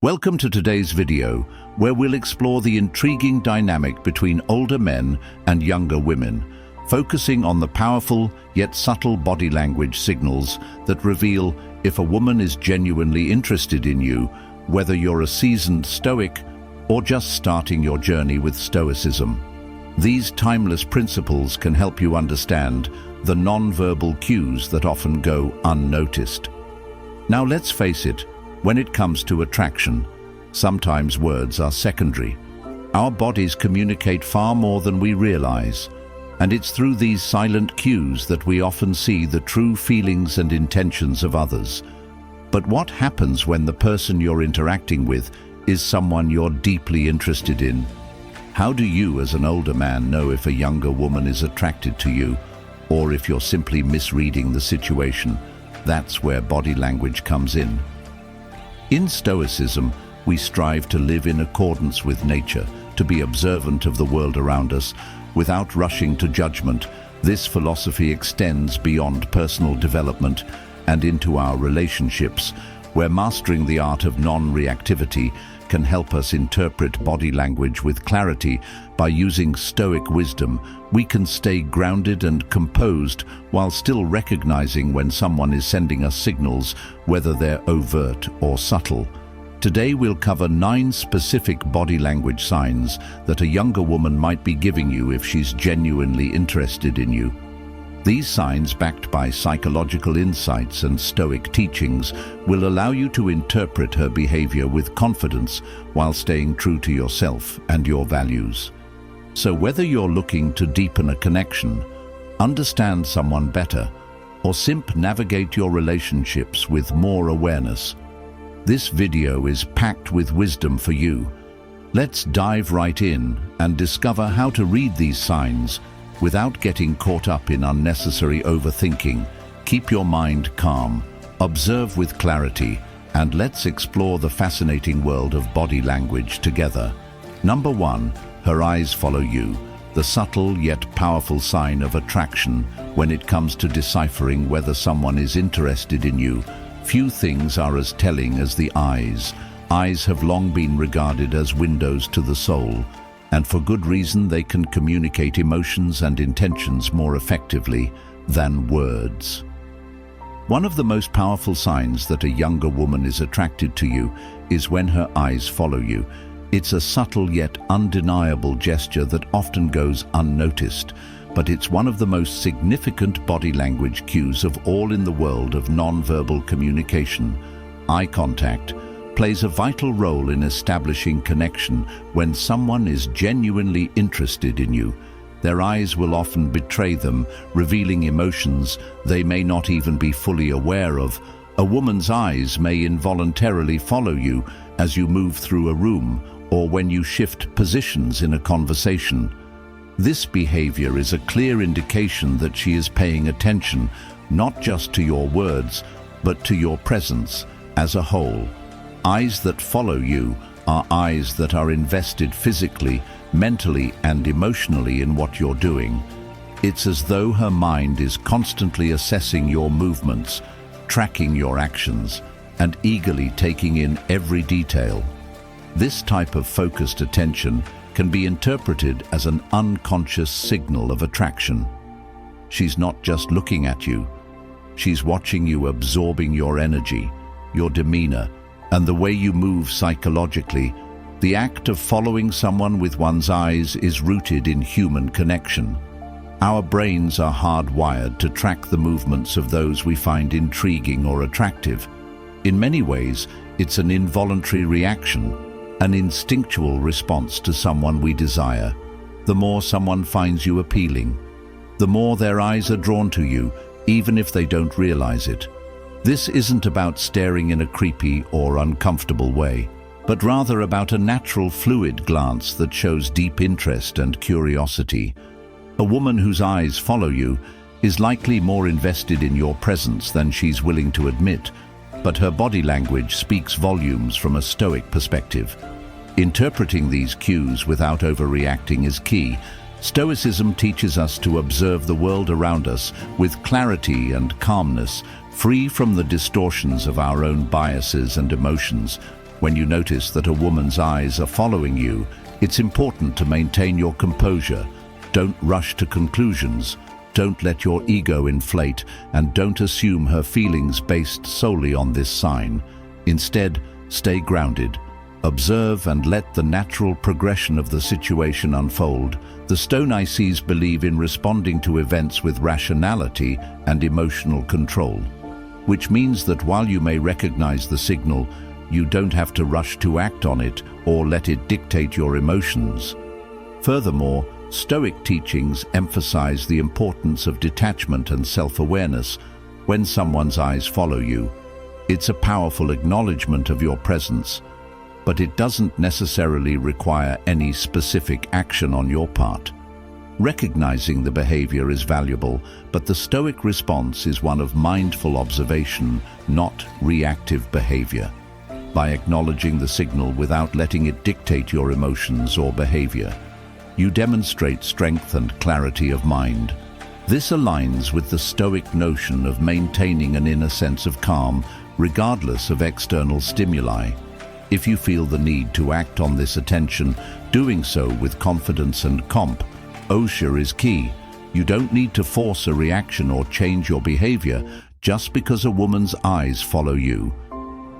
Welcome to today's video, where we'll explore the intriguing dynamic between older men and younger women, focusing on the powerful yet subtle body language signals that reveal if a woman is genuinely interested in you, whether you're a seasoned Stoic or just starting your journey with Stoicism. These timeless principles can help you understand the non-verbal cues that often go unnoticed. Now let's face it, when it comes to attraction, sometimes words are secondary. Our bodies communicate far more than we realize, and it's through these silent cues that we often see the true feelings and intentions of others. But what happens when the person you're interacting with is someone you're deeply interested in? How do you, as an older man, know if a younger woman is attracted to you, or if you're simply misreading the situation? That's where body language comes in. In Stoicism, we strive to live in accordance with nature, to be observant of the world around us, without rushing to judgment. This philosophy extends beyond personal development and into our relationships, where mastering the art of non-reactivity can help us interpret body language with clarity. By using Stoic wisdom, we can stay grounded and composed while still recognizing when someone is sending us signals, whether they're overt or subtle. Today we'll cover 9 specific body language signs that a younger woman might be giving you if she's genuinely interested in you. These signs, backed by psychological insights and Stoic teachings, will allow you to interpret her behavior with confidence while staying true to yourself and your values. So whether you're looking to deepen a connection, understand someone better, or simply navigate your relationships with more awareness, this video is packed with wisdom for you. Let's dive right in and discover how to read these signs without getting caught up in unnecessary overthinking. Keep your mind calm, observe with clarity, and let's explore the fascinating world of body language together. Number 1, her eyes follow you, the subtle yet powerful sign of attraction when it comes to deciphering whether someone is interested in you. Few things are as telling as the eyes. Eyes have long been regarded as windows to the soul, and for good reason. They can communicate emotions and intentions more effectively than words. One of the most powerful signs that a younger woman is attracted to you is when her eyes follow you. It's a subtle yet undeniable gesture that often goes unnoticed, but it's one of the most significant body language cues of all in the world of non-verbal communication. Eye contact plays a vital role in establishing connection when someone is genuinely interested in you. Their eyes will often betray them, revealing emotions they may not even be fully aware of. A woman's eyes may involuntarily follow you as you move through a room or when you shift positions in a conversation. This behavior is a clear indication that she is paying attention, not just to your words, but to your presence as a whole. Eyes that follow you are eyes that are invested physically, mentally, and emotionally in what you're doing. It's as though her mind is constantly assessing your movements, tracking your actions, and eagerly taking in every detail. This type of focused attention can be interpreted as an unconscious signal of attraction. She's not just looking at you. She's watching you, absorbing your energy, your demeanor, and the way you move psychologically. The act of following someone with one's eyes is rooted in human connection. Our brains are hardwired to track the movements of those we find intriguing or attractive. In many ways, it's an involuntary reaction, an instinctual response to someone we desire. The more someone finds you appealing, the more their eyes are drawn to you, even if they don't realize it. This isn't about staring in a creepy or uncomfortable way, but rather about a natural, fluid glance that shows deep interest and curiosity. A woman whose eyes follow you is likely more invested in your presence than she's willing to admit, but her body language speaks volumes from a Stoic perspective. Interpreting these cues without overreacting is key. Stoicism teaches us to observe the world around us with clarity and calmness, free from the distortions of our own biases and emotions. When you notice that a woman's eyes are following you, it's important to maintain your composure. Don't rush to conclusions. Don't let your ego inflate, and don't assume her feelings based solely on this sign. Instead, stay grounded. Observe and let the natural progression of the situation unfold. The Stoics believe in responding to events with rationality and emotional control, which means that while you may recognize the signal, you don't have to rush to act on it or let it dictate your emotions. Furthermore, Stoic teachings emphasize the importance of detachment and self-awareness. When someone's eyes follow you, it's a powerful acknowledgement of your presence, but it doesn't necessarily require any specific action on your part. Recognizing the behavior is valuable, but the Stoic response is one of mindful observation, not reactive behavior. By acknowledging the signal without letting it dictate your emotions or behavior, you demonstrate strength and clarity of mind. This aligns with the Stoic notion of maintaining an inner sense of calm, regardless of external stimuli. If you feel the need to act on this attention, doing so with confidence and composure is key. You don't need to force a reaction or change your behavior just because a woman's eyes follow you.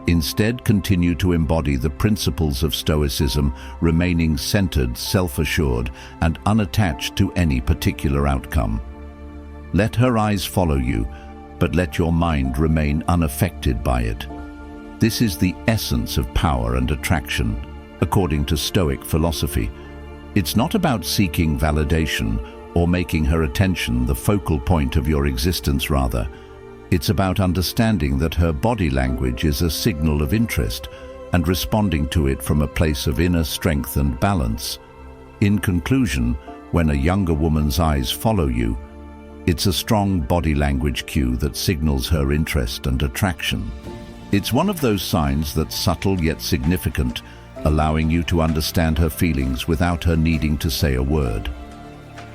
Instead, continue to embody the principles of Stoicism, remaining centered, self-assured, and unattached to any particular outcome. Let her eyes follow you, but let your mind remain unaffected by it. This is the essence of power and attraction, according to Stoic philosophy. It's not about seeking validation or making her attention the focal point of your existence, rather. It's about understanding that her body language is a signal of interest and responding to it from a place of inner strength and balance. In conclusion, when a younger woman's eyes follow you, it's a strong body language cue that signals her interest and attraction. It's one of those signs that's subtle yet significant, allowing you to understand her feelings without her needing to say a word.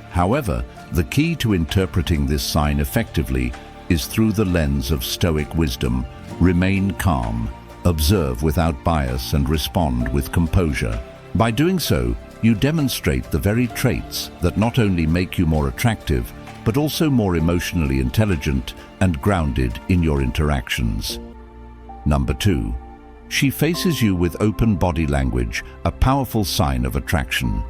However, the key to interpreting this sign effectively is through the lens of Stoic wisdom. Remain calm, observe without bias, and respond with composure. By doing so, you demonstrate the very traits that not only make you more attractive, but also more emotionally intelligent and grounded in your interactions. Number 2. She faces you with open body language, a powerful sign of attraction.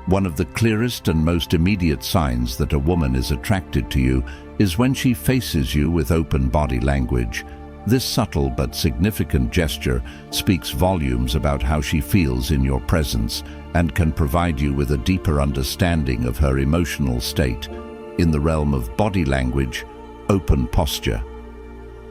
One of the clearest and most immediate signs that a woman is attracted to you is when she faces you with open body language. This subtle but significant gesture speaks volumes about how she feels in your presence and can provide you with a deeper understanding of her emotional state. In the realm of body language, open posture,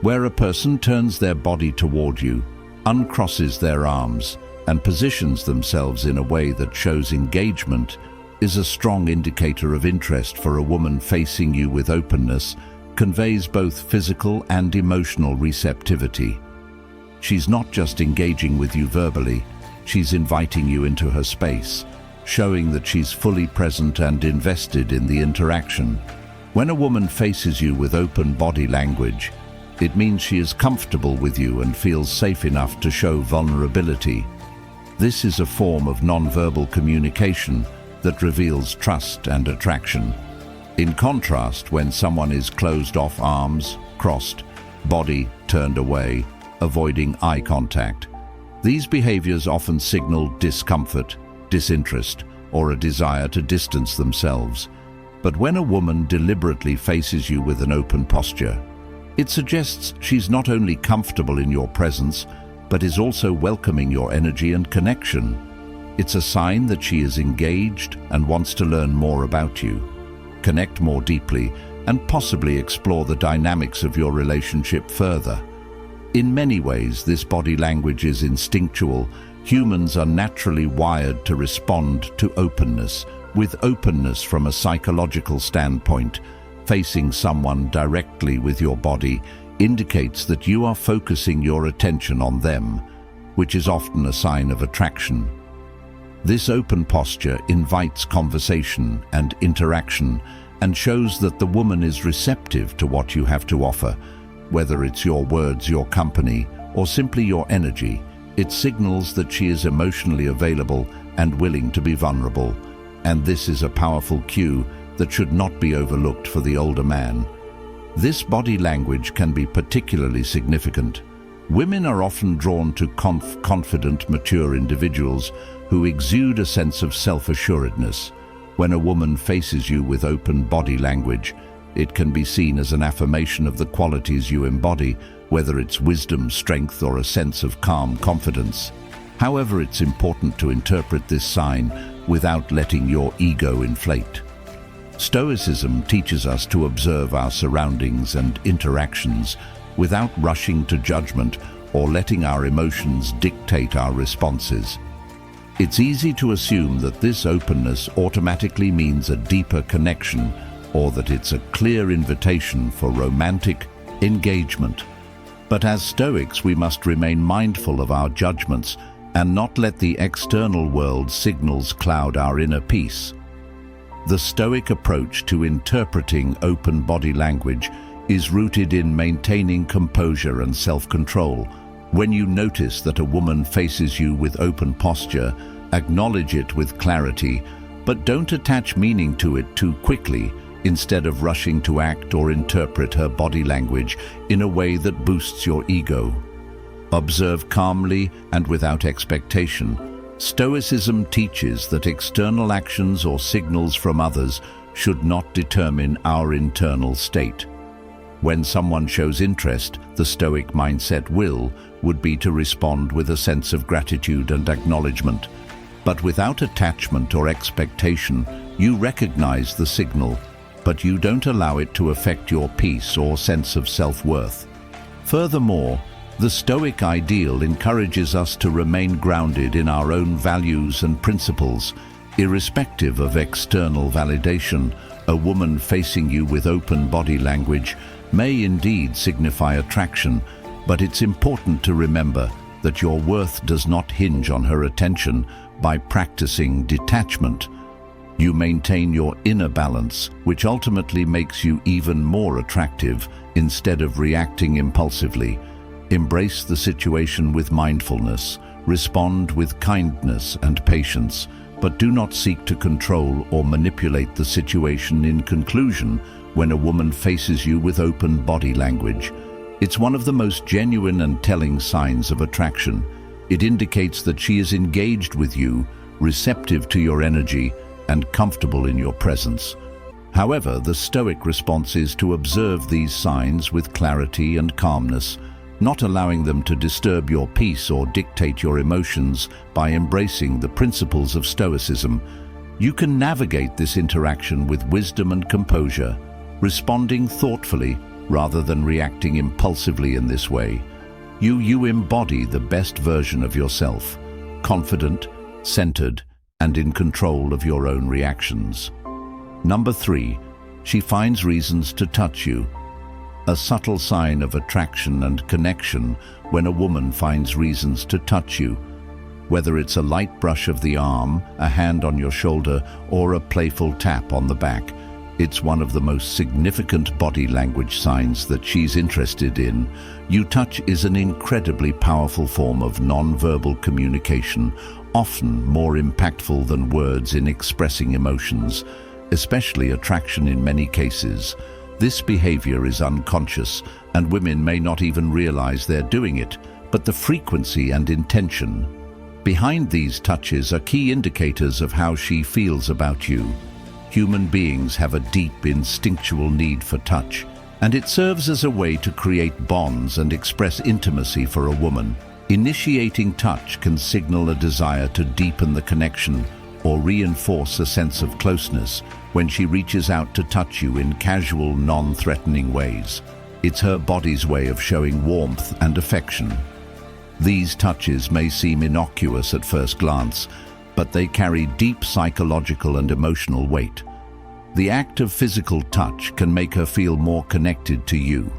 where a person turns their body toward you, uncrosses their arms, and positions themselves in a way that shows engagement, is a strong indicator of interest. For a woman, facing you with openness conveys both physical and emotional receptivity. She's not just engaging with you verbally, she's inviting you into her space, showing that she's fully present and invested in the interaction. When a woman faces you with open body language, it means she is comfortable with you and feels safe enough to show vulnerability. This is a form of nonverbal communication that reveals trust and attraction. In contrast, when someone is closed off, arms crossed, body turned away, avoiding eye contact, these behaviors often signal discomfort, disinterest, or a desire to distance themselves. But when a woman deliberately faces you with an open posture, it suggests she's not only comfortable in your presence, but is also welcoming your energy and connection. It's a sign that she is engaged and wants to learn more about you, connect more deeply, and possibly explore the dynamics of your relationship further. In many ways, this body language is instinctual. Humans are naturally wired to respond to openness. With openness from a psychological standpoint, facing someone directly with your body indicates that you are focusing your attention on them, which is often a sign of attraction. This open posture invites conversation and interaction and shows that the woman is receptive to what you have to offer, whether it's your words, your company, or simply your energy. It signals that she is emotionally available and willing to be vulnerable, and this is a powerful cue that should not be overlooked for the older man. This body language can be particularly significant. Women are often drawn to confident, mature individuals who exude a sense of self-assuredness. When a woman faces you with open body language, it can be seen as an affirmation of the qualities you embody, whether it's wisdom, strength, or a sense of calm confidence. However, it's important to interpret this sign without letting your ego inflate. Stoicism teaches us to observe our surroundings and interactions without rushing to judgment or letting our emotions dictate our responses. It's easy to assume that this openness automatically means a deeper connection, or that it's a clear invitation for romantic engagement. But as Stoics, we must remain mindful of our judgments and not let the external world's signals cloud our inner peace. The Stoic approach to interpreting open body language is rooted in maintaining composure and self-control. When you notice that a woman faces you with open posture, acknowledge it with clarity, but don't attach meaning to it too quickly, instead of rushing to act or interpret her body language in a way that boosts your ego. Observe calmly and without expectation. Stoicism teaches that external actions or signals from others should not determine our internal state. When someone shows interest, the Stoic mindset would be to respond with a sense of gratitude and acknowledgement. But without attachment or expectation, you recognize the signal, but you don't allow it to affect your peace or sense of self-worth. Furthermore, the Stoic ideal encourages us to remain grounded in our own values and principles, irrespective of external validation. A woman facing you with open body language may indeed signify attraction, but it's important to remember that your worth does not hinge on her attention. By practicing detachment, you maintain your inner balance, which ultimately makes you even more attractive instead of reacting impulsively. Embrace the situation with mindfulness, respond with kindness and patience, but do not seek to control or manipulate the situation. In conclusion, when a woman faces you with open body language, it's one of the most genuine and telling signs of attraction. It indicates that she is engaged with you, receptive to your energy, and comfortable in your presence. However, the Stoic response is to observe these signs with clarity and calmness, not allowing them to disturb your peace or dictate your emotions. By embracing the principles of Stoicism, you can navigate this interaction with wisdom and composure, responding thoughtfully rather than reacting impulsively. In this way, you embody the best version of yourself, confident, centered, and in control of your own reactions. Number 3, she finds reasons to touch you. A subtle sign of attraction and connection when a woman finds reasons to touch you. Whether it's a light brush of the arm, a hand on your shoulder, or a playful tap on the back, it's one of the most significant body language signs that she's interested in you. Touch is an incredibly powerful form of non-verbal communication, often more impactful than words in expressing emotions, especially attraction. In many cases, this behavior is unconscious, and women may not even realize they're doing it, but the frequency and intention behind these touches are key indicators of how she feels about you. Human beings have a deep instinctual need for touch, and it serves as a way to create bonds and express intimacy for a woman. Initiating touch can signal a desire to deepen the connection or reinforce a sense of closeness. When she reaches out to touch you in casual, non-threatening ways, it's her body's way of showing warmth and affection. These touches may seem innocuous at first glance, but they carry deep psychological and emotional weight. The act of physical touch can make her feel more connected to you,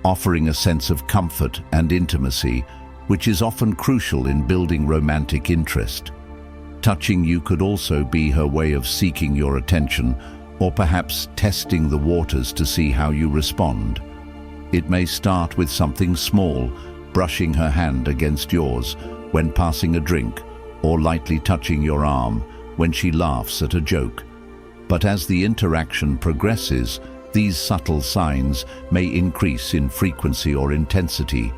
offering a sense of comfort and intimacy, which is often crucial in building romantic interest. Touching you could also be her way of seeking your attention, or perhaps testing the waters to see how you respond. It may start with something small, brushing her hand against yours, when passing a drink, or lightly touching your arm when she laughs at a joke. But as the interaction progresses, these subtle signs may increase in frequency or intensity.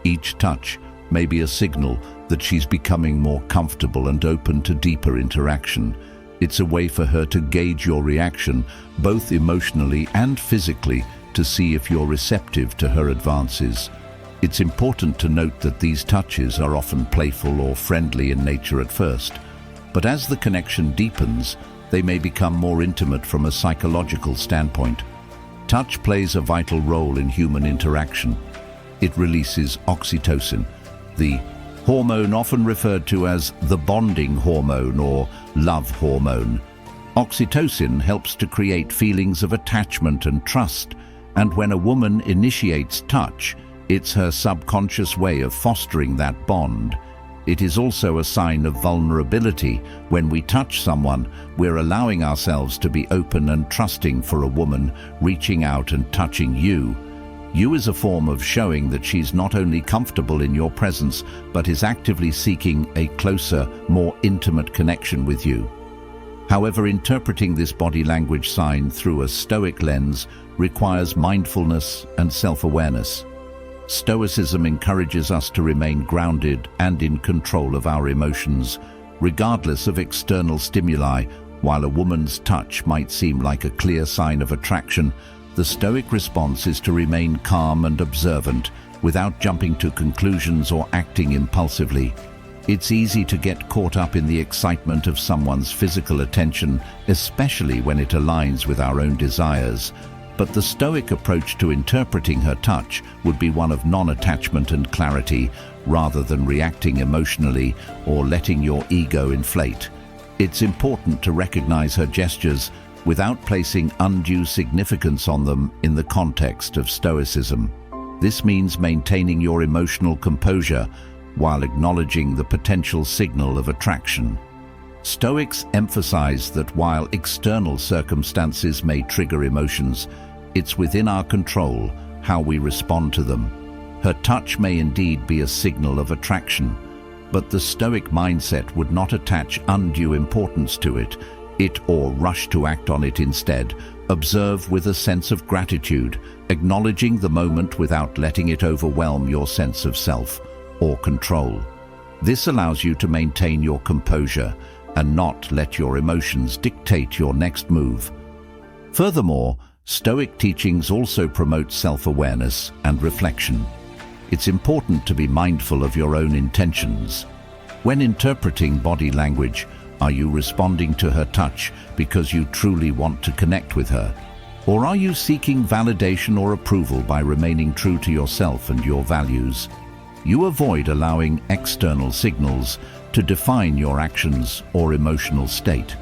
Each touch may be a signal that she's becoming more comfortable and open to deeper interaction. It's a way for her to gauge your reaction, both emotionally and physically, to see if you're receptive to her advances. It's important to note that these touches are often playful or friendly in nature at first, but as the connection deepens, they may become more intimate from a psychological standpoint. Touch plays a vital role in human interaction. It releases oxytocin, the hormone often referred to as the bonding hormone or love hormone. Oxytocin helps to create feelings of attachment and trust, and when a woman initiates touch, it's her subconscious way of fostering that bond. It is also a sign of vulnerability. When we touch someone, we're allowing ourselves to be open and trusting. For a woman reaching out and touching you is a form of showing that she's not only comfortable in your presence, but is actively seeking a closer, more intimate connection with you. However, interpreting this body language sign through a Stoic lens requires mindfulness and self-awareness. Stoicism encourages us to remain grounded and in control of our emotions, regardless of external stimuli. While a woman's touch might seem like a clear sign of attraction, the Stoic response is to remain calm and observant, without jumping to conclusions or acting impulsively. It's easy to get caught up in the excitement of someone's physical attention, especially when it aligns with our own desires. But the Stoic approach to interpreting her touch would be one of non-attachment and clarity, rather than reacting emotionally or letting your ego inflate. It's important to recognize her gestures without placing undue significance on them in the context of Stoicism. This means maintaining your emotional composure while acknowledging the potential signal of attraction. Stoics emphasize that while external circumstances may trigger emotions, it's within our control how we respond to them. Her touch may indeed be a signal of attraction, but the Stoic mindset would not attach undue importance to it or rush to act on it. Instead, observe with a sense of gratitude, acknowledging the moment without letting it overwhelm your sense of self or control. This allows you to maintain your composure and not let your emotions dictate your next move. Furthermore, Stoic teachings also promote self-awareness and reflection. It's important to be mindful of your own intentions. When interpreting body language, are you responding to her touch because you truly want to connect with her? Or are you seeking validation or approval by remaining true to yourself and your values? You avoid allowing external signals to define your actions or emotional state.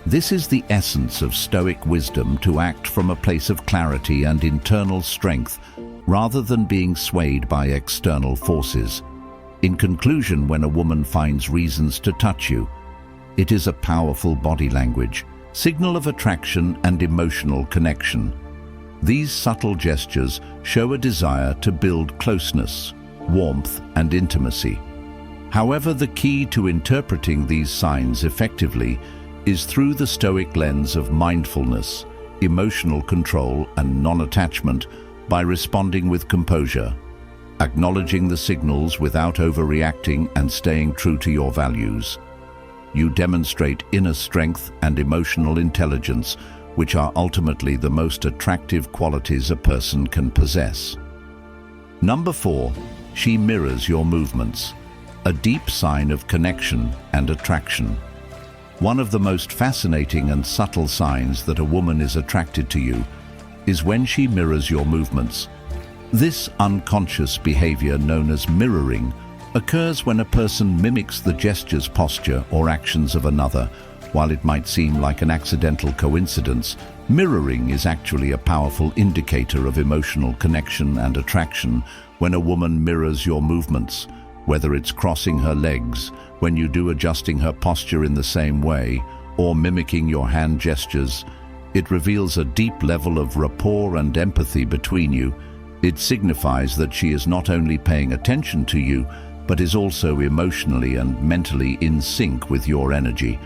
This is the essence of Stoic wisdom, to act from a place of clarity and internal strength rather than being swayed by external forces. In conclusion, when a woman finds reasons to touch you, it is a powerful body language, signal of attraction and emotional connection. These subtle gestures show a desire to build closeness, warmth, and intimacy. However, the key to interpreting these signs effectively is through the Stoic lens of mindfulness, emotional control, and non-attachment, by responding with composure, acknowledging the signals without overreacting, and staying true to your values. You demonstrate inner strength and emotional intelligence, which are ultimately the most attractive qualities a person can possess. Number 4, she mirrors your movements, a deep sign of connection and attraction. One of the most fascinating and subtle signs that a woman is attracted to you is when she mirrors your movements. This unconscious behavior, known as mirroring, occurs when a person mimics the gestures, posture, or actions of another. While it might seem like an accidental coincidence, mirroring is actually a powerful indicator of emotional connection and attraction. When a woman mirrors your movements, whether it's crossing her legs, when you do adjusting her posture in the same way, or mimicking your hand gestures, it reveals a deep level of rapport and empathy between you. It signifies that she is not only paying attention to you, but is also emotionally and mentally in sync with your energy.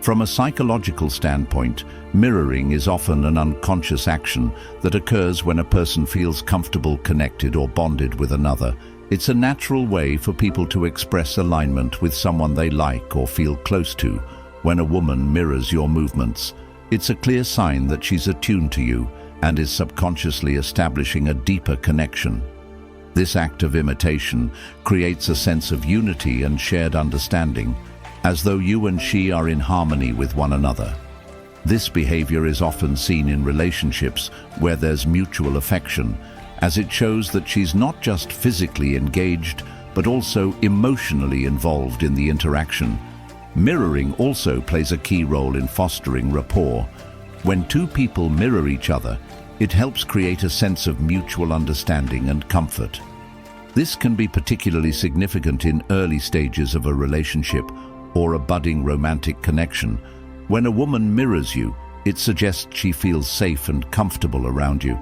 From a psychological standpoint, mirroring is often an unconscious action that occurs when a person feels comfortable, connected, or bonded with another. It's a natural way for people to express alignment with someone they like or feel close to. When a woman mirrors your movements, it's a clear sign that she's attuned to you and is subconsciously establishing a deeper connection. This act of imitation creates a sense of unity and shared understanding, as though you and she are in harmony with one another. This behavior is often seen in relationships where there's mutual affection, as it shows that she's not just physically engaged, but also emotionally involved in the interaction. Mirroring also plays a key role in fostering rapport. When two people mirror each other, it helps create a sense of mutual understanding and comfort. This can be particularly significant in early stages of a relationship or a budding romantic connection. When a woman mirrors you, it suggests she feels safe and comfortable around you.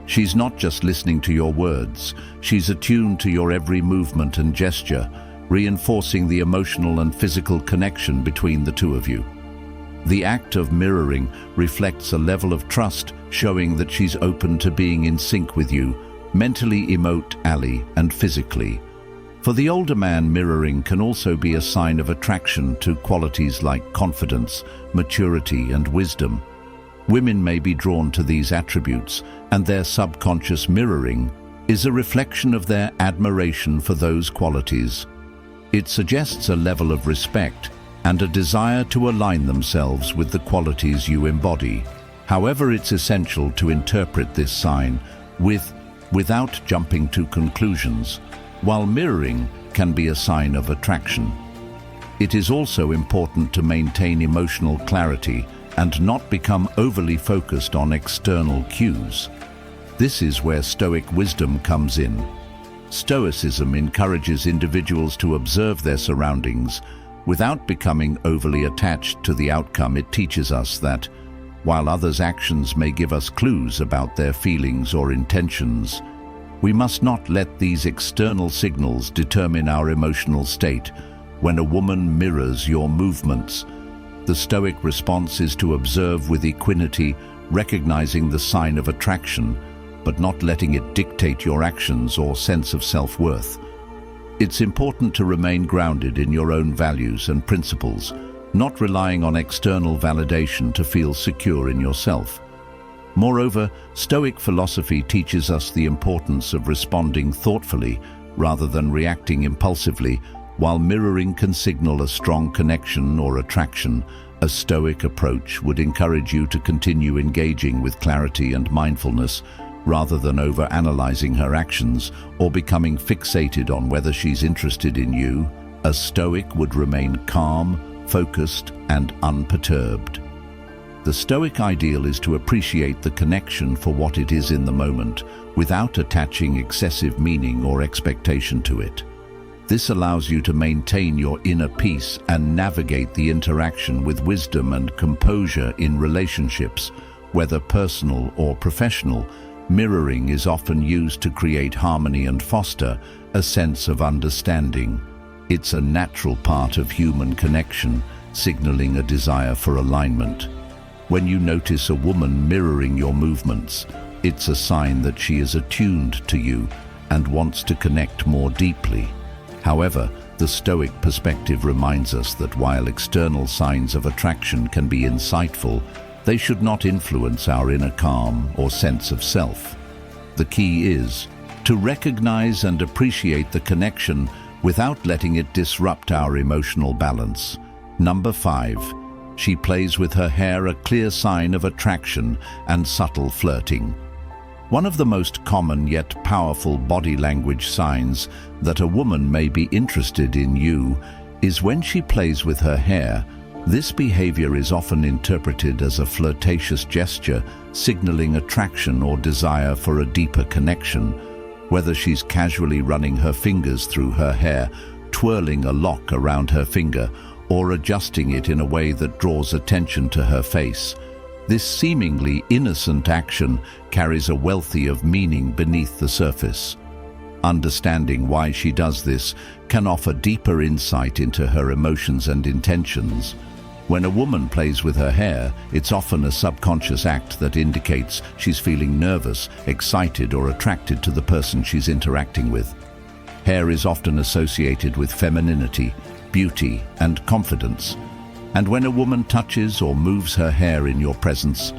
She's not just listening to your words, she's attuned to your every movement and gesture, reinforcing the emotional and physical connection between the two of you. The act of mirroring reflects a level of trust, showing that she's open to being in sync with you, mentally, emotionally, and physically. For the older man, mirroring can also be a sign of attraction to qualities like confidence, maturity, and wisdom. Women may be drawn to these attributes, and their subconscious mirroring is a reflection of their admiration for those qualities. It suggests a level of respect and a desire to align themselves with the qualities you embody. However, it's essential to interpret this sign without jumping to conclusions. While mirroring can be a sign of attraction, it is also important to maintain emotional clarity and not become overly focused on external cues. This is where Stoic wisdom comes in. Stoicism encourages individuals to observe their surroundings without becoming overly attached to the outcome. It teaches us that, while others' actions may give us clues about their feelings or intentions, we must not let these external signals determine our emotional state. When a woman mirrors your movements, the Stoic response is to observe with equanimity, recognizing the sign of attraction, but not letting it dictate your actions or sense of self-worth. It's important to remain grounded in your own values and principles, not relying on external validation to feel secure in yourself. Moreover, Stoic philosophy teaches us the importance of responding thoughtfully rather than reacting impulsively. While mirroring can signal a strong connection or attraction, a Stoic approach would encourage you to continue engaging with clarity and mindfulness rather than over-analyzing her actions or becoming fixated on whether she's interested in you. A Stoic would remain calm, focused, and unperturbed. The Stoic ideal is to appreciate the connection for what it is in the moment, without attaching excessive meaning or expectation to it. This allows you to maintain your inner peace and navigate the interaction with wisdom and composure in relationships, whether personal or professional. Mirroring is often used to create harmony and foster a sense of understanding. It's a natural part of human connection, signaling a desire for alignment. When you notice a woman mirroring your movements, it's a sign that she is attuned to you and wants to connect more deeply. However, the Stoic perspective reminds us that while external signs of attraction can be insightful, they should not influence our inner calm or sense of self. The key is to recognize and appreciate the connection without letting it disrupt our emotional balance. Number 5. She plays with her hair, a clear sign of attraction and subtle flirting. One of the most common yet powerful body language signs that a woman may be interested in you is when she plays with her hair. This behavior is often interpreted as a flirtatious gesture, signaling attraction or desire for a deeper connection. Whether she's casually running her fingers through her hair, twirling a lock around her finger, or adjusting it in a way that draws attention to her face, this seemingly innocent action carries a wealth of meaning beneath the surface. Understanding why she does this can offer deeper insight into her emotions and intentions. When a woman plays with her hair, it's often a subconscious act that indicates she's feeling nervous, excited, or attracted to the person she's interacting with. Hair is often associated with femininity, beauty, and confidence. And when a woman touches or moves her hair in your presence,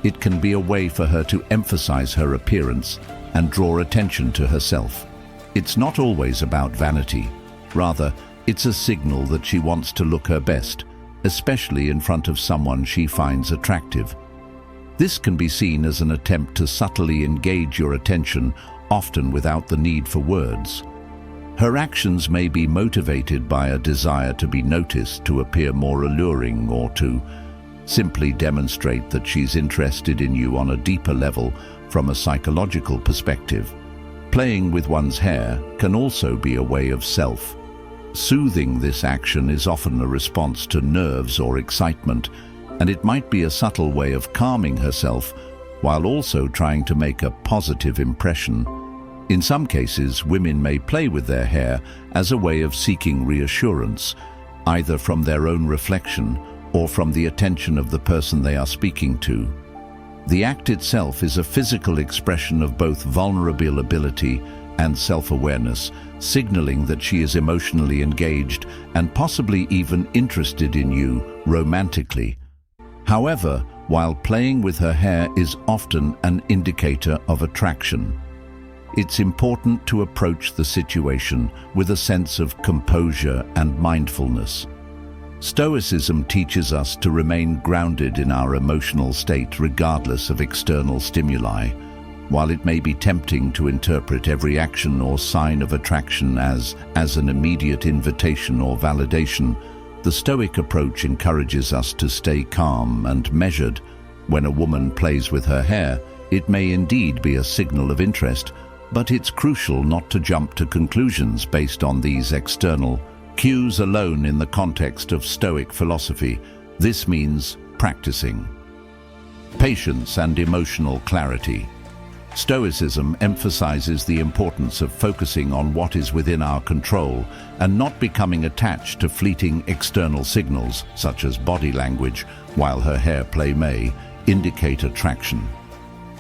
it can be a way for her to emphasize her appearance and draw attention to herself. It's not always about vanity. Rather, it's a signal that she wants to look her best, especially in front of someone she finds attractive. This can be seen as an attempt to subtly engage your attention, often without the need for words. Her actions may be motivated by a desire to be noticed, to appear more alluring, or to simply demonstrate that she's interested in you on a deeper level from a psychological perspective. Playing with one's hair can also be a way of self-soothing. This action is often a response to nerves or excitement, and it might be a subtle way of calming herself while also trying to make a positive impression. In some cases, women may play with their hair as a way of seeking reassurance, either from their own reflection or from the attention of the person they are speaking to. The act itself is a physical expression of both vulnerability and self-awareness, signaling that she is emotionally engaged and possibly even interested in you romantically. However, while playing with her hair is often an indicator of attraction, it's important to approach the situation with a sense of composure and mindfulness. Stoicism teaches us to remain grounded in our emotional state regardless of external stimuli. While it may be tempting to interpret every action or sign of attraction as an immediate invitation or validation, the Stoic approach encourages us to stay calm and measured. When a woman plays with her hair, it may indeed be a signal of interest, but it's crucial not to jump to conclusions based on these external cues alone. In the context of Stoic philosophy, this means practicing patience and emotional clarity. Stoicism emphasizes the importance of focusing on what is within our control and not becoming attached to fleeting external signals, such as body language, while her hair play may indicate attraction.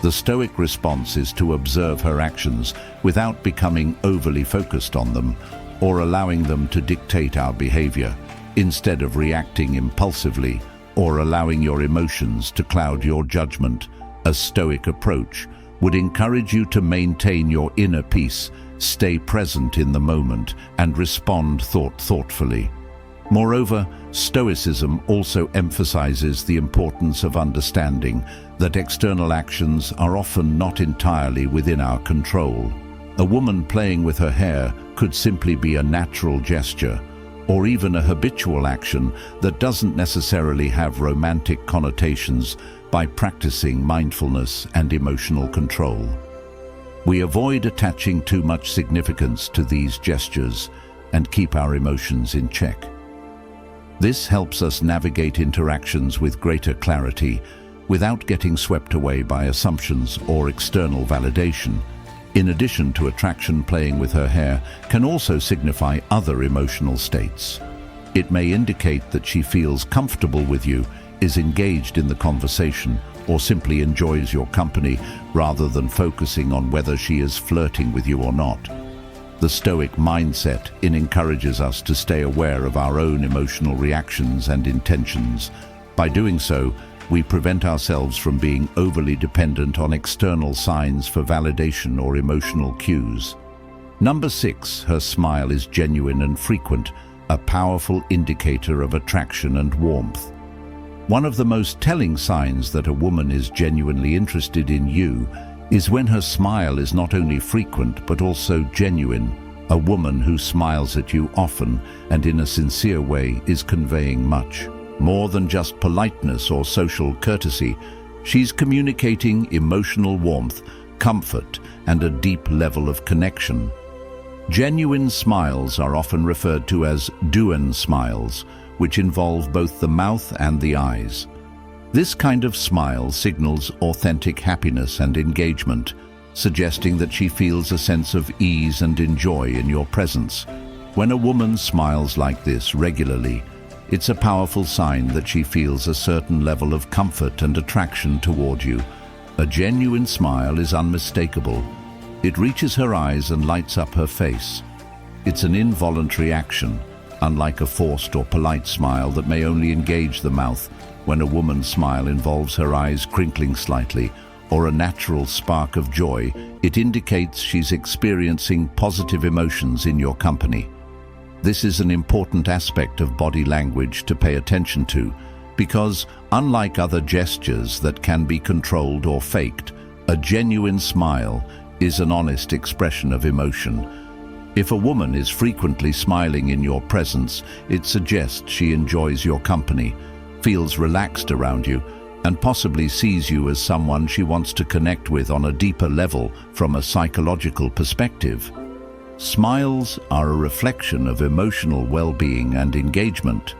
The Stoic response is to observe her actions without becoming overly focused on them or allowing them to dictate our behavior, instead of reacting impulsively or allowing your emotions to cloud your judgment. A Stoic approach would encourage you to maintain your inner peace, stay present in the moment, and respond thoughtfully. Moreover, Stoicism also emphasizes the importance of understanding that external actions are often not entirely within our control. A woman playing with her hair could simply be a natural gesture, or even a habitual action that doesn't necessarily have romantic connotations. By practicing mindfulness and emotional control, we avoid attaching too much significance to these gestures and keep our emotions in check. This helps us navigate interactions with greater clarity without getting swept away by assumptions or external validation. In addition to attraction, playing with her hair can also signify other emotional states. It may indicate that she feels comfortable with you, is engaged in the conversation, or simply enjoys your company rather than focusing on whether she is flirting with you or not. The Stoic mindset encourages us to stay aware of our own emotional reactions and intentions. By doing so, we prevent ourselves from being overly dependent on external signs for validation or emotional cues. Number 6, her smile is genuine and frequent, a powerful indicator of attraction and warmth. One of the most telling signs that a woman is genuinely interested in you is when her smile is not only frequent but also genuine. A woman who smiles at you often and in a sincere way is conveying much more than just politeness or social courtesy. She's communicating emotional warmth, comfort, and a deep level of connection. Genuine smiles are often referred to as douen smiles, which involve both the mouth and the eyes. This kind of smile signals authentic happiness and engagement, suggesting that she feels a sense of ease and joy in your presence. When a woman smiles like this regularly, it's a powerful sign that she feels a certain level of comfort and attraction toward you. A genuine smile is unmistakable. It reaches her eyes and lights up her face. It's an involuntary action, unlike a forced or polite smile that may only engage the mouth. When a woman's smile involves her eyes crinkling slightly or a natural spark of joy, it indicates she's experiencing positive emotions in your company. This is an important aspect of body language to pay attention to, because, unlike other gestures that can be controlled or faked, a genuine smile is an honest expression of emotion. If a woman is frequently smiling in your presence, it suggests she enjoys your company, feels relaxed around you, and possibly sees you as someone she wants to connect with on a deeper level from a psychological perspective. Smiles are a reflection of emotional well-being and engagement.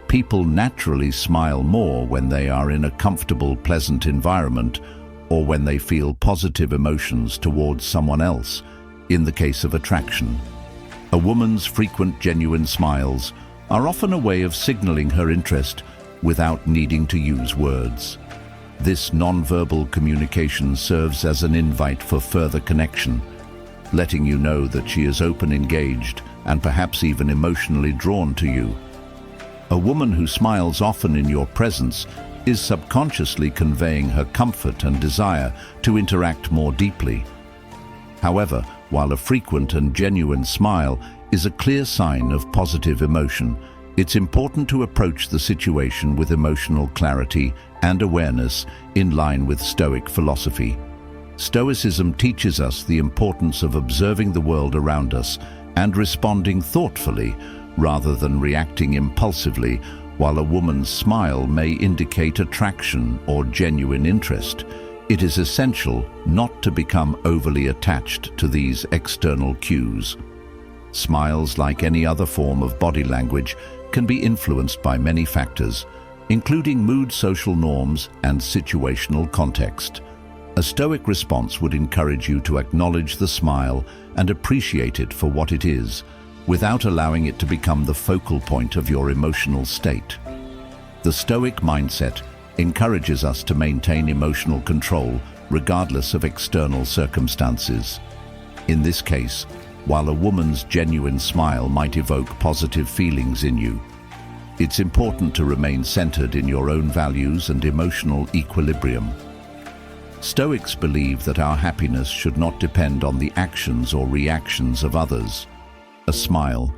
People naturally smile more when they are in a comfortable, pleasant environment or when they feel positive emotions towards someone else, in the case of attraction. A woman's frequent, genuine smiles are often a way of signaling her interest without needing to use words. This non-verbal communication serves as an invite for further connection, letting you know that she is open, engaged, and perhaps even emotionally drawn to you. A woman who smiles often in your presence is subconsciously conveying her comfort and desire to interact more deeply. However, while a frequent and genuine smile is a clear sign of positive emotion, it's important to approach the situation with emotional clarity and awareness in line with Stoic philosophy. Stoicism teaches us the importance of observing the world around us and responding thoughtfully rather than reacting impulsively. While a woman's smile may indicate attraction or genuine interest, it is essential not to become overly attached to these external cues. Smiles, like any other form of body language, can be influenced by many factors, including mood, social norms, and situational context. A Stoic response would encourage you to acknowledge the smile and appreciate it for what it is, without allowing it to become the focal point of your emotional state. The Stoic mindset encourages us to maintain emotional control regardless of external circumstances. In this case, while a woman's genuine smile might evoke positive feelings in you, it's important to remain centered in your own values and emotional equilibrium. Stoics believe that our happiness should not depend on the actions or reactions of others. A smile,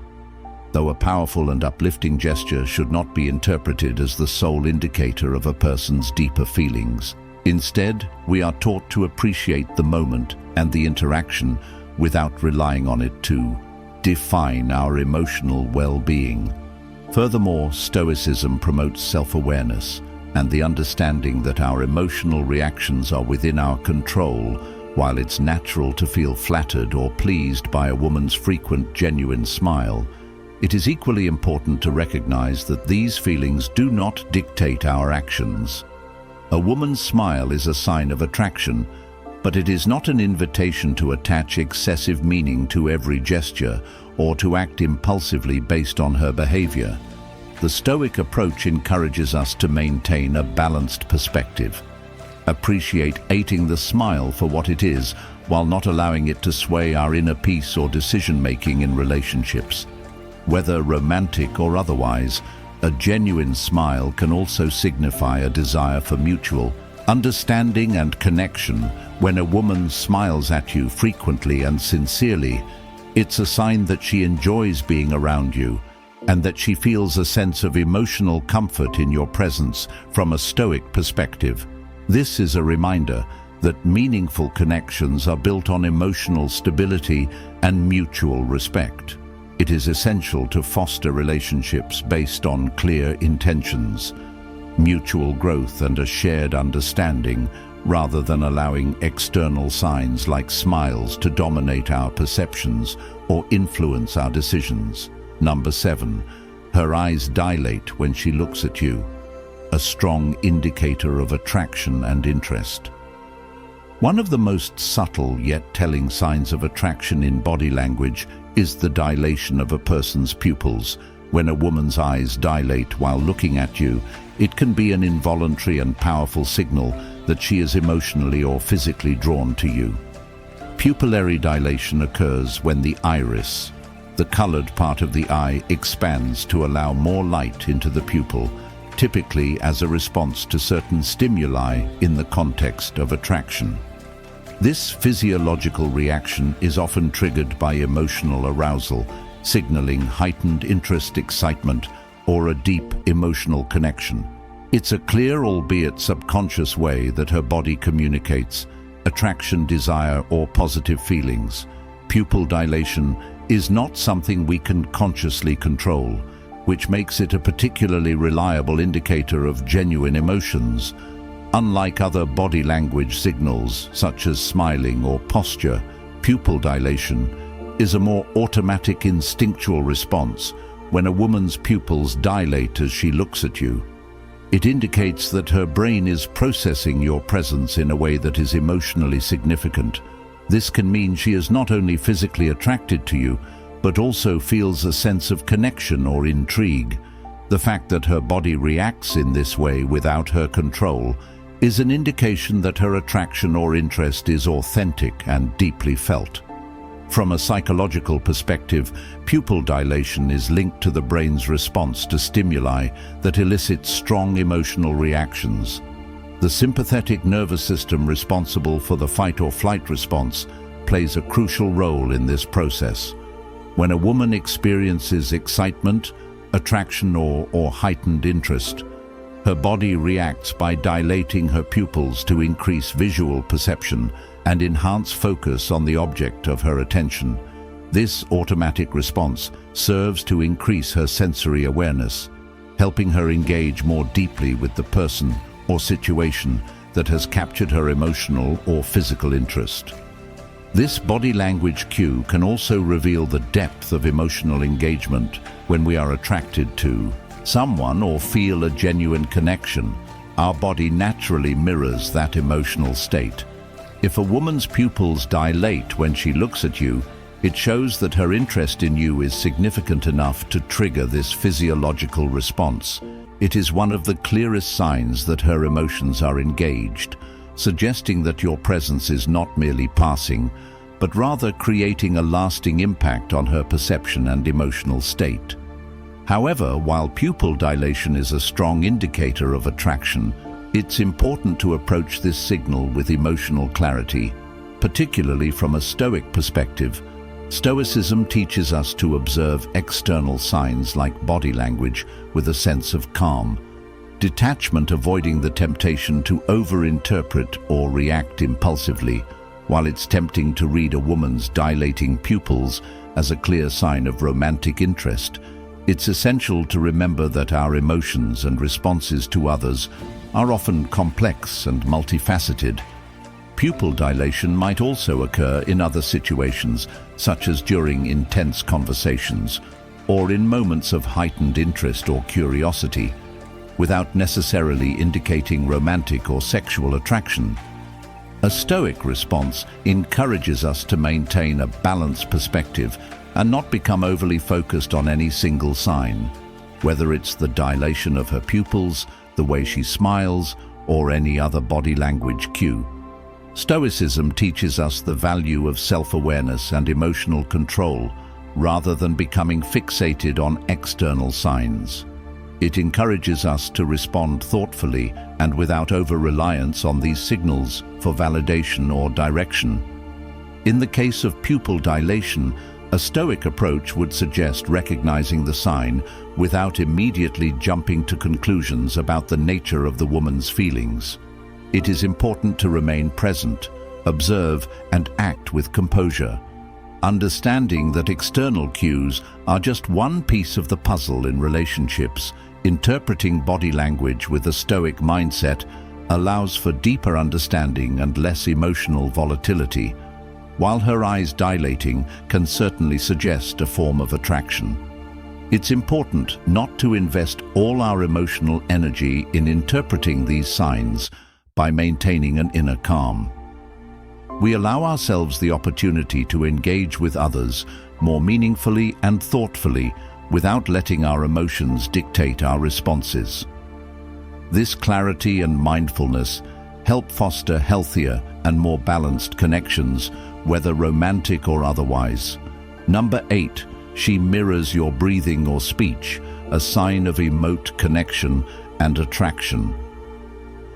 though a powerful and uplifting gesture, should not be interpreted as the sole indicator of a person's deeper feelings. Instead, we are taught to appreciate the moment and the interaction without relying on it to define our emotional well-being. Furthermore, Stoicism promotes self-awareness and the understanding that our emotional reactions are within our control. While it's natural to feel flattered or pleased by a woman's frequent, genuine smile, it is equally important to recognize that these feelings do not dictate our actions. A woman's smile is a sign of attraction, but it is not an invitation to attach excessive meaning to every gesture or to act impulsively based on her behavior. The Stoic approach encourages us to maintain a balanced perspective, appreciating the smile for what it is, while not allowing it to sway our inner peace or decision-making in relationships. Whether romantic or otherwise, a genuine smile can also signify a desire for mutual understanding and connection. When a woman smiles at you frequently and sincerely, it's a sign that she enjoys being around you and that she feels a sense of emotional comfort in your presence. From a Stoic perspective, this is a reminder that meaningful connections are built on emotional stability and mutual respect. It is essential to foster relationships based on clear intentions, mutual growth, and a shared understanding, rather than allowing external signs like smiles to dominate our perceptions or influence our decisions. Number 7. Her eyes dilate when she looks at you, a strong indicator of attraction and interest. One of the most subtle yet telling signs of attraction in body language is the dilation of a person's pupils. When a woman's eyes dilate while looking at you, it can be an involuntary and powerful signal that she is emotionally or physically drawn to you. Pupillary dilation occurs when the iris, the colored part of the eye, expands to allow more light into the pupil, typically as a response to certain stimuli in the context of attraction. This physiological reaction is often triggered by emotional arousal, signaling heightened interest, excitement, or a deep emotional connection. It's a clear, albeit subconscious way that her body communicates attraction, desire, or positive feelings. Pupil dilation is not something we can consciously control, which makes it a particularly reliable indicator of genuine emotions. Unlike other body language signals, such as smiling or posture, pupil dilation is a more automatic, instinctual response. When a woman's pupils dilate as she looks at you, it indicates that her brain is processing your presence in a way that is emotionally significant. This can mean she is not only physically attracted to you, but also feels a sense of connection or intrigue. The fact that her body reacts in this way without her control is an indication that her attraction or interest is authentic and deeply felt. From a psychological perspective, pupil dilation is linked to the brain's response to stimuli that elicit strong emotional reactions. The sympathetic nervous system responsible for the fight or flight response plays a crucial role in this process. When a woman experiences excitement, attraction, or heightened interest, her body reacts by dilating her pupils to increase visual perception and enhance focus on the object of her attention. This automatic response serves to increase her sensory awareness, helping her engage more deeply with the person or situation that has captured her emotional or physical interest. This body language cue can also reveal the depth of emotional engagement. When we are attracted to someone or feel a genuine connection, our body naturally mirrors that emotional state. If a woman's pupils dilate when she looks at you, it shows that her interest in you is significant enough to trigger this physiological response. It is one of the clearest signs that her emotions are engaged, suggesting that your presence is not merely passing, but rather creating a lasting impact on her perception and emotional state. However, while pupil dilation is a strong indicator of attraction, it's important to approach this signal with emotional clarity, particularly from a Stoic perspective. Stoicism teaches us to observe external signs like body language with a sense of calm, detachment, avoiding the temptation to overinterpret or react impulsively. While it's tempting to read a woman's dilating pupils as a clear sign of romantic interest, it's essential to remember that our emotions and responses to others are often complex and multifaceted. Pupil dilation might also occur in other situations, such as during intense conversations or in moments of heightened interest or curiosity, without necessarily indicating romantic or sexual attraction. A Stoic response encourages us to maintain a balanced perspective and not become overly focused on any single sign, whether it's the dilation of her pupils, the way she smiles, or any other body language cue. Stoicism teaches us the value of self-awareness and emotional control, rather than becoming fixated on external signs. It encourages us to respond thoughtfully and without over-reliance on these signals for validation or direction. In the case of pupil dilation, a Stoic approach would suggest recognizing the sign without immediately jumping to conclusions about the nature of the woman's feelings. It is important to remain present, observe, and act with composure, understanding that external cues are just one piece of the puzzle in relationships. Interpreting body language with a Stoic mindset allows for deeper understanding and less emotional volatility. While her eyes dilating can certainly suggest a form of attraction, it's important not to invest all our emotional energy in interpreting these signs by maintaining an inner calm. we allow ourselves the opportunity to engage with others more meaningfully and thoughtfully without letting our emotions dictate our responses. This clarity and mindfulness help foster healthier and more balanced connections, whether romantic or otherwise. Number 8, she mirrors your breathing or speech, a sign of remote connection and attraction.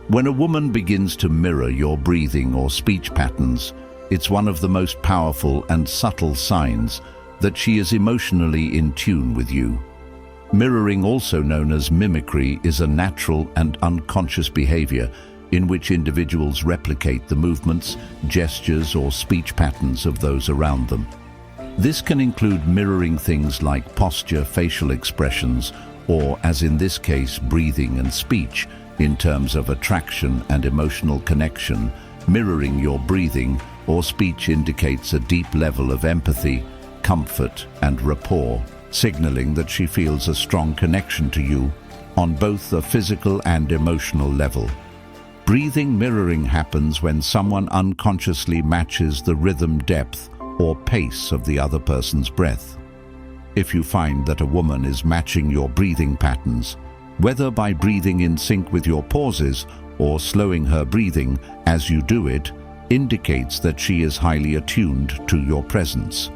When a woman begins to mirror your breathing or speech patterns, it's one of the most powerful and subtle signs that she is emotionally in tune with you. Mirroring, also known as mimicry, is a natural and unconscious behavior in which individuals replicate the movements, gestures, or speech patterns of those around them. This can include mirroring things like posture, facial expressions, or, as in this case, breathing and speech. In terms of attraction and emotional connection, mirroring your breathing or speech indicates a deep level of empathy, comfort, and rapport, signaling that she feels a strong connection to you on both a physical and emotional level. Breathing mirroring happens when someone unconsciously matches the rhythm, depth, or pace of the other person's breath. If you find that a woman is matching your breathing patterns, whether by breathing in sync with your pauses or slowing her breathing as you do it, indicates that she is highly attuned to your presence.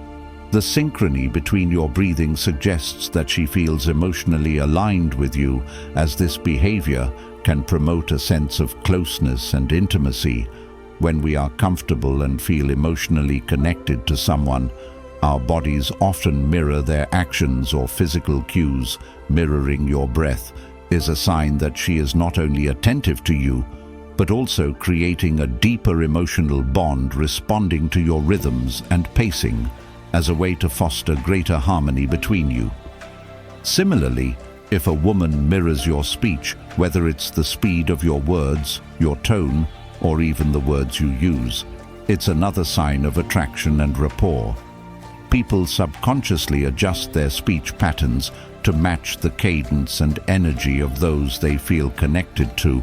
The synchrony between your breathing suggests that she feels emotionally aligned with you, as this behavior can promote a sense of closeness and intimacy. When we are comfortable and feel emotionally connected to someone, our bodies often mirror their actions or physical cues. Mirroring your breath is a sign that she is not only attentive to you, but also creating a deeper emotional bond, responding to your rhythms and pacing as a way to foster greater harmony between you. Similarly, if a woman mirrors your speech, whether it's the speed of your words, your tone, or even the words you use, it's another sign of attraction and rapport. People subconsciously adjust their speech patterns to match the cadence and energy of those they feel connected to.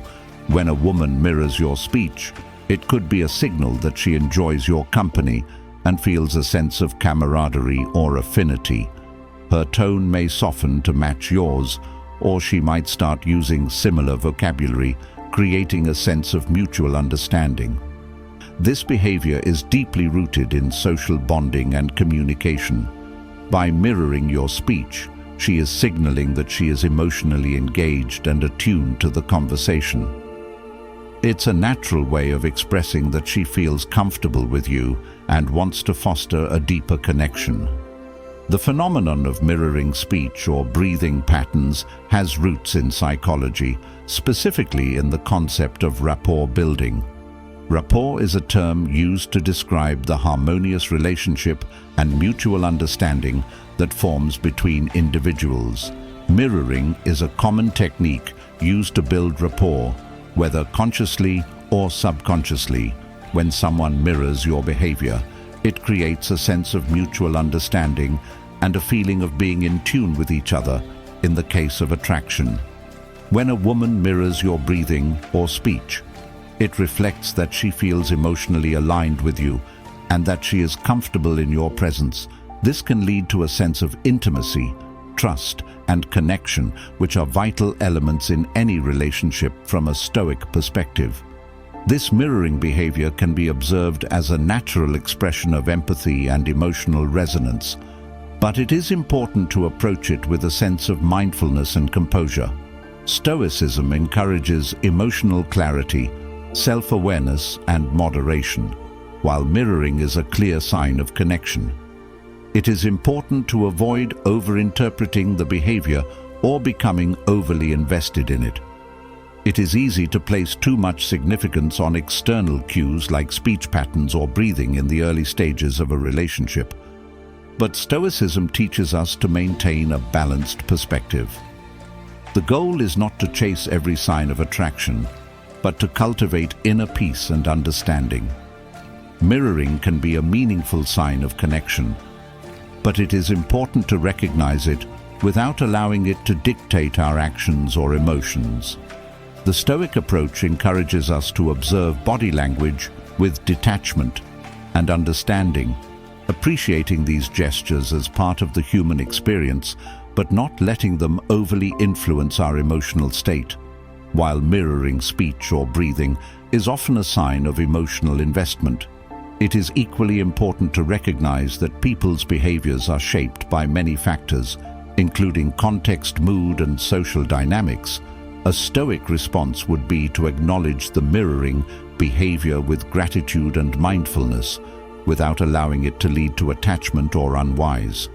When a woman mirrors your speech, it could be a signal that she enjoys your company and feels a sense of camaraderie or affinity. Her tone may soften to match yours, or she might start using similar vocabulary, creating a sense of mutual understanding. This behavior is deeply rooted in social bonding and communication. By mirroring your speech, she is signaling that she is emotionally engaged and attuned to the conversation. It's a natural way of expressing that she feels comfortable with you and wants to foster a deeper connection. The phenomenon of mirroring speech or breathing patterns has roots in psychology, specifically in the concept of rapport building. Rapport is a term used to describe the harmonious relationship and mutual understanding that forms between individuals. Mirroring is a common technique used to build rapport, whether consciously or subconsciously. When someone mirrors your behavior, it creates a sense of mutual understanding and a feeling of being in tune with each other in the case of attraction. When a woman mirrors your breathing or speech, it reflects that she feels emotionally aligned with you and that she is comfortable in your presence. This can lead to a sense of intimacy, trust, and connection, which are vital elements in any relationship from a Stoic perspective. This mirroring behavior can be observed as a natural expression of empathy and emotional resonance, but it is important to approach it with a sense of mindfulness and composure. Stoicism encourages emotional clarity, self-awareness, and moderation, while mirroring is a clear sign of connection. It is important to avoid over-interpreting the behavior or becoming overly invested in it. It is easy to place too much significance on external cues like speech patterns or breathing in the early stages of a relationship. But Stoicism teaches us to maintain a balanced perspective. The goal is not to chase every sign of attraction, but to cultivate inner peace and understanding. Mirroring can be a meaningful sign of connection, but it is important to recognize it without allowing it to dictate our actions or emotions. The Stoic approach encourages us to observe body language with detachment and understanding, appreciating these gestures as part of the human experience, but not letting them overly influence our emotional state, while mirroring speech or breathing is often a sign of emotional investment. It is equally important to recognize that people's behaviors are shaped by many factors, including context, mood, and social dynamics. A Stoic response would be to acknowledge the mirroring behavior with gratitude and mindfulness, without allowing it to lead to attachment or unwise.